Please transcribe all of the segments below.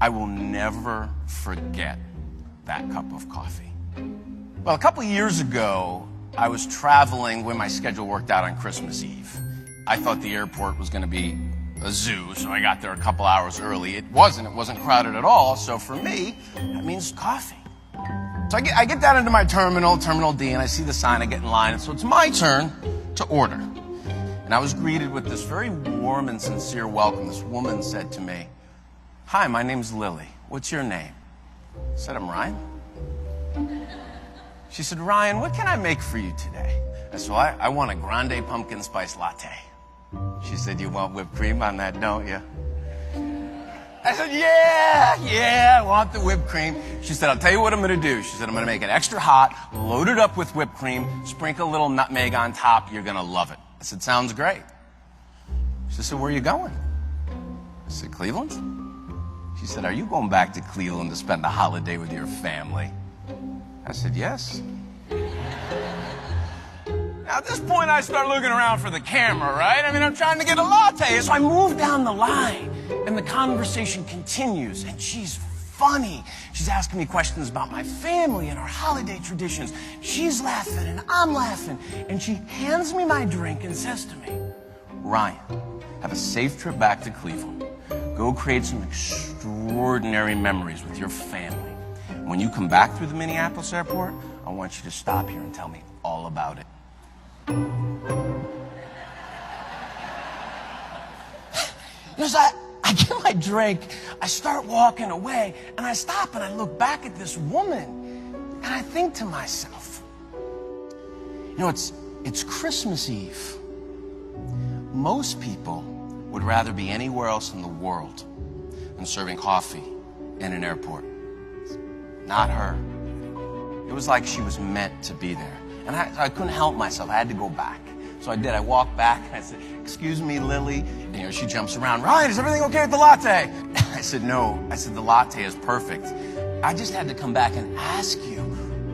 I will never forget that cup of coffee. Well, a couple of years ago, I was traveling when my schedule worked out on Christmas Eve. I thought the airport was going to be a zoo, so I got there a couple hours early. It wasn't crowded at all, so for me, that means coffee. So I get down into my Terminal D, and I see the sign, I get in line, and so it's my turn to order. And I was greeted with this very warm and sincere welcome. This woman said to me, "Hi, my name's Lily. What's your name?" I said, "I'm Ryan." She said, "Ryan, what can I make for you today?" I said, "Well, I want a grande pumpkin spice latte." She said, "You want whipped cream on that, don't you?" I said, yeah, I want the whipped cream. She said, "I'll tell you what I'm going to do." She said, "I'm going to make it extra hot, load it up with whipped cream, sprinkle a little nutmeg on top. You're going to love it." I said, "Sounds great." She said, "Where are you going?" I said, "Cleveland." She said, "Are you going back to Cleveland to spend the holiday with your family?" I said, "Yes." Now, at this point, I start looking around for the camera, right? I mean, I'm trying to get a latte. So I move down the line, and the conversation continues, and she's funny. She's asking me questions about my family and our holiday traditions. She's laughing, and I'm laughing, and she hands me my drink and says to me, "Ryan, have a safe trip back to Cleveland. Go create some extraordinary memories with your family. When you come back through the Minneapolis airport, I want you to stop here and tell me all about it." As I get my drink, I start walking away, and I stop and I look back at this woman, and I think to myself, it's Christmas Eve. Most people would rather be anywhere else in the world than serving coffee in an airport. Not her. It was like she was meant to be there. And I couldn't help myself. I had to go back. So I did. I walked back, and I said, "Excuse me, Lily." And, she jumps around. "Ryan, is everything okay with the latte?" I said, "No." I said, "The latte is perfect. I just had to come back and ask you,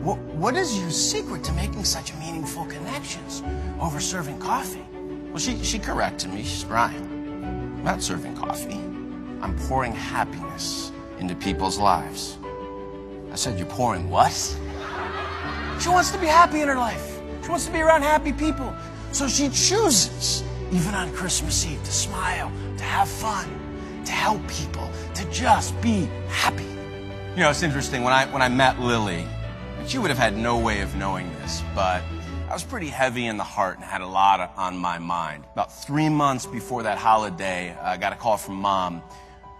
what is your secret to making such meaningful connections over serving coffee?" Well, she corrected me. She said, "Ryan, I'm not serving coffee. I'm pouring happiness into people's lives." I said, "You're pouring what?" She wants to be happy in her life. She wants to be around happy people. So she chooses, even on Christmas Eve, to smile, to have fun, to help people, to just be happy. It's interesting. When I met Lily, and she would have had no way of knowing this, but I was pretty heavy in the heart and had a lot on my mind. About 3 months before that holiday, I got a call from Mom.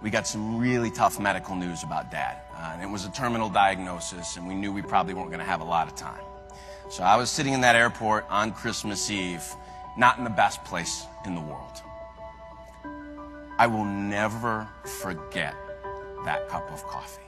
We got some really tough medical news about Dad. And it was a terminal diagnosis, and we knew we probably weren't going to have a lot of time. So I was sitting in that airport on Christmas Eve, not in the best place in the world. I will never forget that cup of coffee.